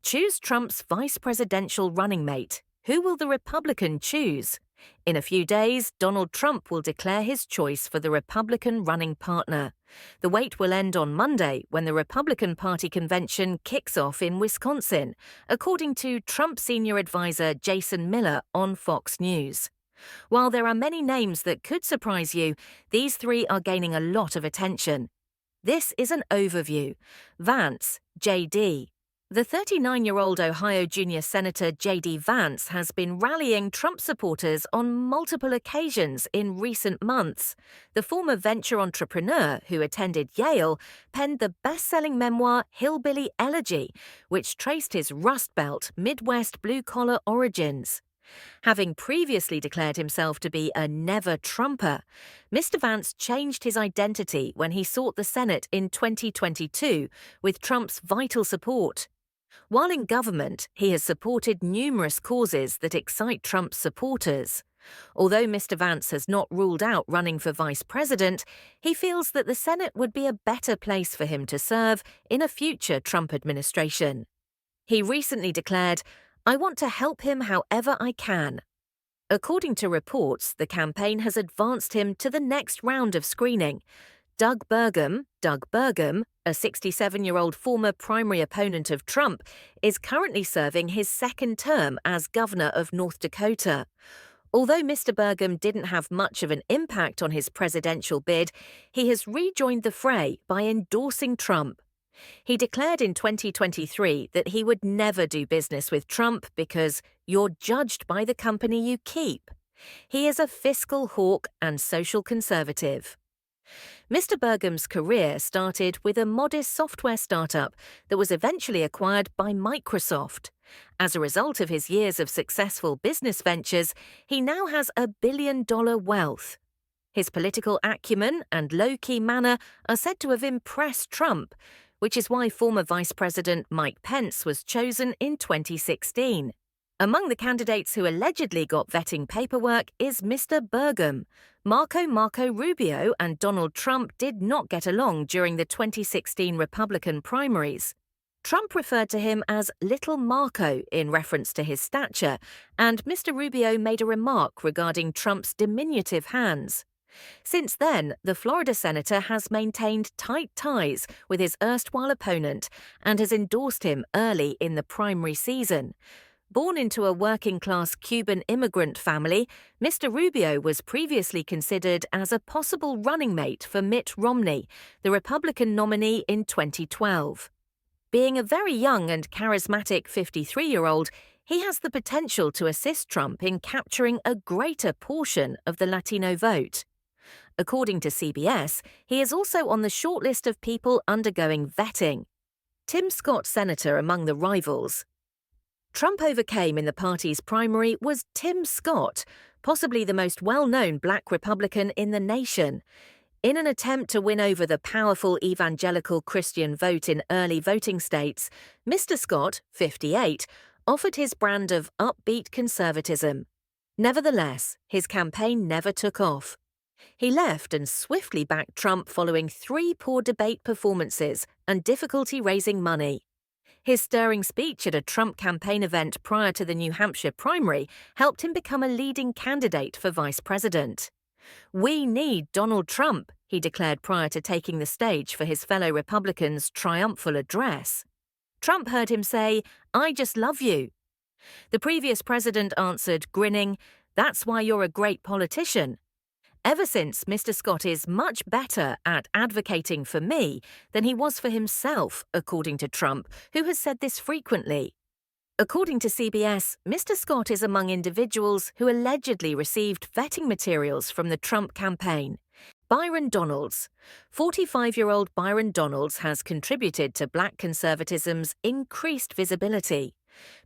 Choose Trump's vice presidential running mate. Who will the Republican choose? In a few days, Donald Trump will declare his choice for the Republican running partner. The wait will end on Monday when the Republican Party convention kicks off in Wisconsin, according to Trump senior advisor Jason Miller on Fox News. While there are many names that could surprise you, these three are gaining a lot of attention. This is an overview. Vance, J.D. The 39-year-old Ohio junior Senator J.D. Vance has been rallying Trump supporters on multiple occasions in recent months. The former venture entrepreneur who attended Yale penned the best-selling memoir Hillbilly Elegy, which traced his Rust Belt, Midwest blue-collar origins. Having previously declared himself to be a never-Trumper, Mr. Vance changed his identity when he sought the Senate in 2022 with Trump's vital support. While in government, he has supported numerous causes that excite Trump's supporters. Although Mr. Vance has not ruled out running for vice president, he feels that the Senate would be a better place for him to serve in a future Trump administration. He recently declared, "I want to help him however I can." According to reports, the campaign has advanced him to the next round of screening. Doug Burgum, a 67-year-old former primary opponent of Trump, is currently serving his second term as governor of North Dakota. Although Mr. Burgum didn't have much of an impact on his presidential bid, he has rejoined the fray by endorsing Trump. He declared in 2023 that he would never do business with Trump because you're judged by the company you keep. He is a fiscal hawk and social conservative. Mr. Burgum's career started with a modest software startup that was eventually acquired by Microsoft. As a result of his years of successful business ventures, he now has $1 billion wealth. His political acumen and low-key manner are said to have impressed Trump, which is why former Vice President Mike Pence was chosen in 2016. Among the candidates who allegedly got vetting paperwork is Mr. Burgum. Marco Rubio and Donald Trump did not get along during the 2016 Republican primaries. Trump referred to him as Little Marco in reference to his stature, and Mr. Rubio made a remark regarding Trump's diminutive hands. Since then, the Florida senator has maintained tight ties with his erstwhile opponent and has endorsed him early in the primary season. Born into a working-class Cuban immigrant family, Mr. Rubio was previously considered as a possible running mate for Mitt Romney, the Republican nominee in 2012. Being a very young and charismatic 53-year-old, he has the potential to assist Trump in capturing a greater portion of the Latino vote. According to CBS, he is also on the shortlist of people undergoing vetting. Tim Scott, senator among the rivals. Trump overcame in the party's primary was Tim Scott, possibly the most well-known black Republican in the nation. In an attempt to win over the powerful evangelical Christian vote in early voting states, Mr. Scott, 58, offered his brand of upbeat conservatism. Nevertheless, his campaign never took off. He left and swiftly backed Trump following 3 poor debate performances and difficulty raising money. His stirring speech at a Trump campaign event prior to the New Hampshire primary helped him become a leading candidate for vice president. "We need Donald Trump," he declared prior to taking the stage for his fellow Republicans' triumphal address. Trump heard him say, "I just love you." The previous president answered, grinning, "That's why you're a great politician." Ever since, Mr. Scott is much better at advocating for me than he was for himself, according to Trump, who has said this frequently. According to CBS, Mr. Scott is among individuals who allegedly received vetting materials from the Trump campaign. Byron Donalds. 45-year-old Byron Donalds has contributed to black conservatism's increased visibility.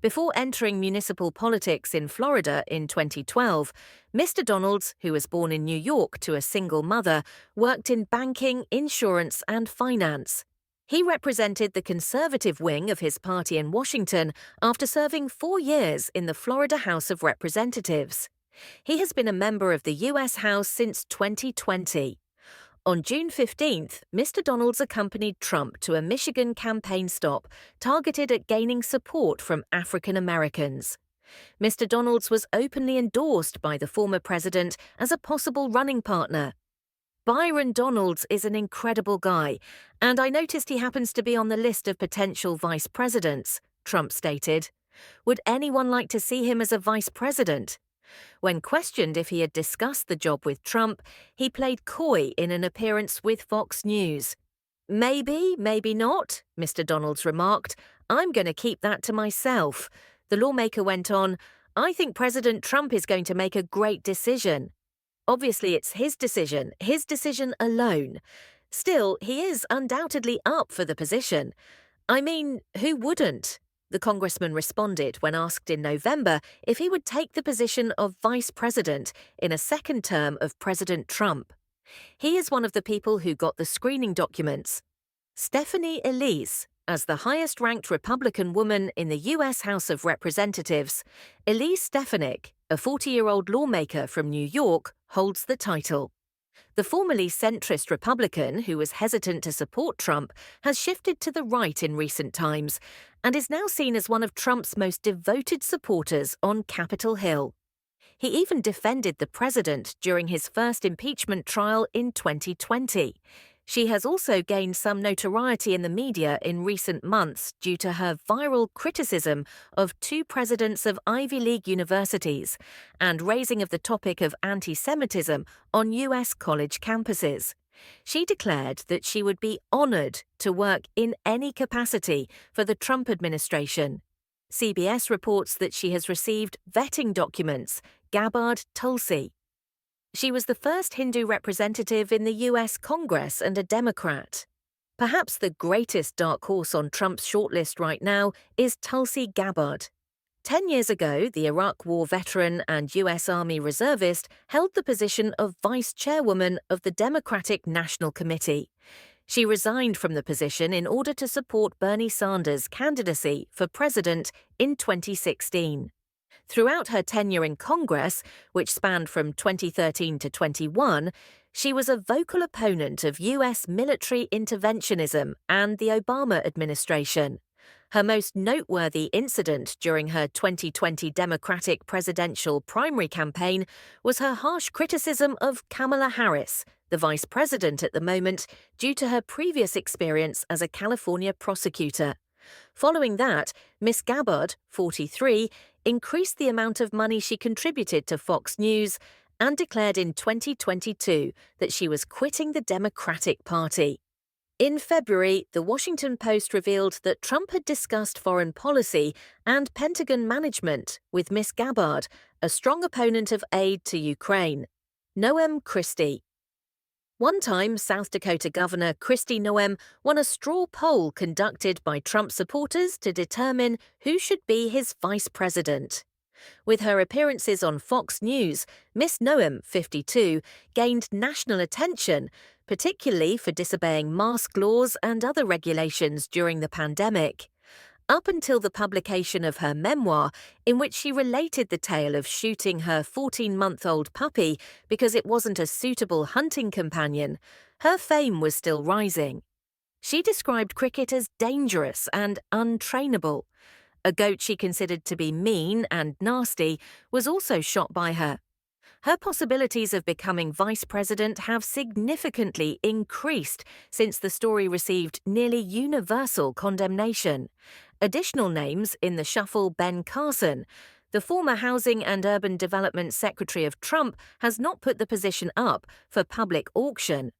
Before entering municipal politics in Florida in 2012, Mr. Donalds, who was born in New York to a single mother, worked in banking, insurance, and finance. He represented the conservative wing of his party in Washington after serving 4 years in the Florida House of Representatives. He has been a member of the U.S. House since 2020. On June 15th, Mr. Donalds accompanied Trump to a Michigan campaign stop targeted at gaining support from African Americans. Mr. Donalds was openly endorsed by the former president as a possible running partner. "Byron Donalds is an incredible guy, and I noticed he happens to be on the list of potential vice presidents," Trump stated. "Would anyone like to see him as a vice president?" When questioned if he had discussed the job with Trump, he played coy in an appearance with Fox News. "Maybe, maybe not," Mr. Donalds remarked. "I'm going to keep that to myself." The lawmaker went on, "I think President Trump is going to make a great decision. Obviously, it's his decision alone. Still, he is undoubtedly up for the position. I mean, who wouldn't?" The congressman responded when asked in November if he would take the position of vice president in a second term of President Trump. He is one of the people who got the screening documents. Stephanie Elise, as the highest-ranked Republican woman in the U.S. House of Representatives, Elise Stefanik, a 40-year-old lawmaker from New York, holds the title. The formerly centrist Republican, who was hesitant to support Trump, has shifted to the right in recent times and is now seen as one of Trump's most devoted supporters on Capitol Hill. He even defended the president during his first impeachment trial in 2020. She has also gained some notoriety in the media in recent months due to her viral criticism of two presidents of Ivy League universities and raising of the topic of anti-Semitism on U.S. college campuses. She declared that she would be honored to work in any capacity for the Trump administration. CBS reports that she has received vetting documents, Gabbard Tulsi. She was the first Hindu representative in the U.S. Congress and a Democrat. Perhaps the greatest dark horse on Trump's shortlist right now is Tulsi Gabbard. 10 years ago, the Iraq War veteran and U.S. Army reservist held the position of vice chairwoman of the Democratic National Committee. She resigned from the position in order to support Bernie Sanders' candidacy for president in 2016. Throughout her tenure in Congress, which spanned from 2013 to 21, she was a vocal opponent of U.S. military interventionism and the Obama administration. Her most noteworthy incident during her 2020 Democratic presidential primary campaign was her harsh criticism of Kamala Harris, the vice president at the moment, due to her previous experience as a California prosecutor. Following that, Miss Gabbard, 43, increased the amount of money she contributed to Fox News and declared in 2022 that she was quitting the Democratic Party. In February, The Washington Post revealed that Trump had discussed foreign policy and Pentagon management with Miss Gabbard, a strong opponent of aid to Ukraine. Noam Christie. One time, South Dakota Governor Kristi Noem won a straw poll conducted by Trump supporters to determine who should be his vice president. With her appearances on Fox News, Miss Noem, 52, gained national attention, particularly for disobeying mask laws and other regulations during the pandemic. Up until the publication of her memoir, in which she related the tale of shooting her 14-month-old puppy because it wasn't a suitable hunting companion, her fame was still rising. She described cricket as dangerous and untrainable. A goat she considered to be mean and nasty was also shot by her. Her possibilities of becoming vice president have significantly increased since the story received nearly universal condemnation. Additional names in the shuffle: Ben Carson. The former Housing and Urban Development Secretary of Trump has not put the position up for public auction.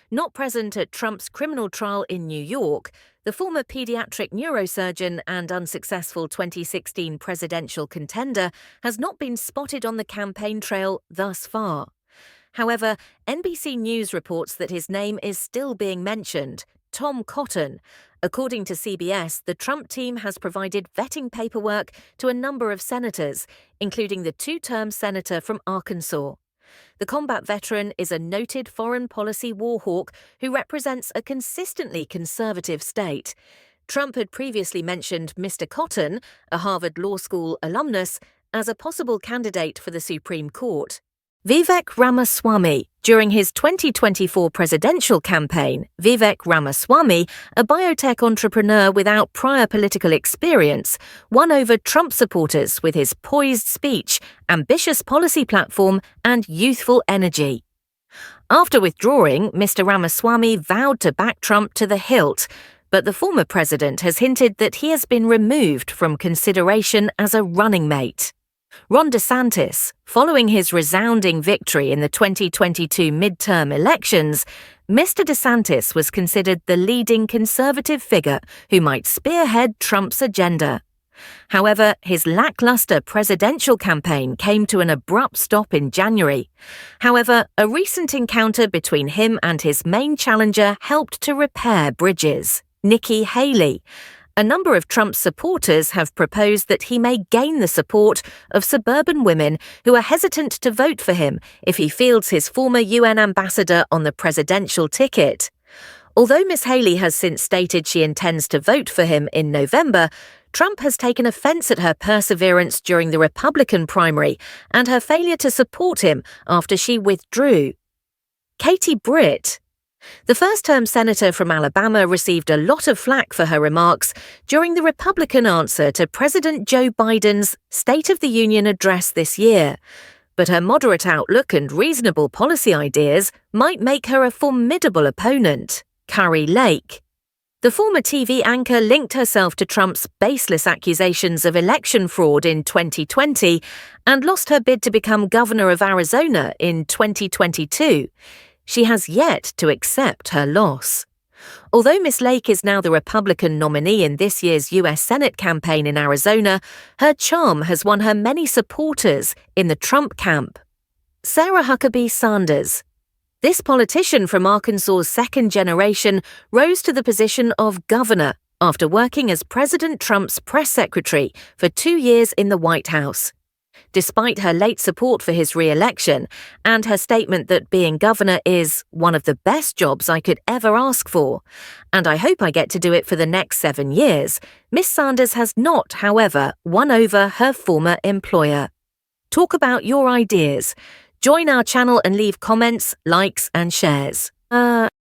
Not present at Trump's criminal trial in New York, the former pediatric neurosurgeon and unsuccessful 2016 presidential contender has not been spotted on the campaign trail thus far. However, NBC News reports that his name is still being mentioned: Tom Cotton. According to CBS, the Trump team has provided vetting paperwork to a number of senators, including the two-term senator from Arkansas. The combat veteran is a noted foreign policy war hawk who represents a consistently conservative state. Trump had previously mentioned Mr. Cotton, a Harvard Law School alumnus, as a possible candidate for the Supreme Court. Vivek Ramaswamy. During his 2024 presidential campaign, Vivek Ramaswamy, a biotech entrepreneur without prior political experience, won over Trump supporters with his poised speech, ambitious policy platform, and youthful energy. After withdrawing, Mr. Ramaswamy vowed to back Trump to the hilt, but the former president has hinted that he has been removed from consideration as a running mate. Ron DeSantis, following his resounding victory in the 2022 midterm elections, Mr. DeSantis was considered the leading conservative figure who might spearhead Trump's agenda. However, his lackluster presidential campaign came to an abrupt stop in January. However, a recent encounter between him and his main challenger helped to repair bridges. Nikki Haley. A number of Trump's supporters have proposed that he may gain the support of suburban women who are hesitant to vote for him if he fields his former UN ambassador on the presidential ticket. Although Ms. Haley has since stated she intends to vote for him in November, Trump has taken offense at her perseverance during the Republican primary and her failure to support him after she withdrew. Katie Britt. The first-term senator from Alabama received a lot of flack for her remarks during the Republican answer to President Joe Biden's State of the Union address this year. But her moderate outlook and reasonable policy ideas might make her a formidable opponent. Carrie Lake. The former TV anchor linked herself to Trump's baseless accusations of election fraud in 2020 and lost her bid to become governor of Arizona in 2022. She has yet to accept her loss. Although Ms. Lake is now the Republican nominee in this year's U.S. Senate campaign in Arizona, her charm has won her many supporters in the Trump camp. Sarah Huckabee Sanders. This politician from Arkansas's second generation rose to the position of governor after working as President Trump's press secretary for 2 years in the White House. Despite her late support for his re-election and her statement that being governor is one of the best jobs I could ever ask for, and I hope I get to do it for the next 7 years, Miss Sanders has not, however, won over her former employer. Talk about your ideas. Join our channel and leave comments, likes and shares.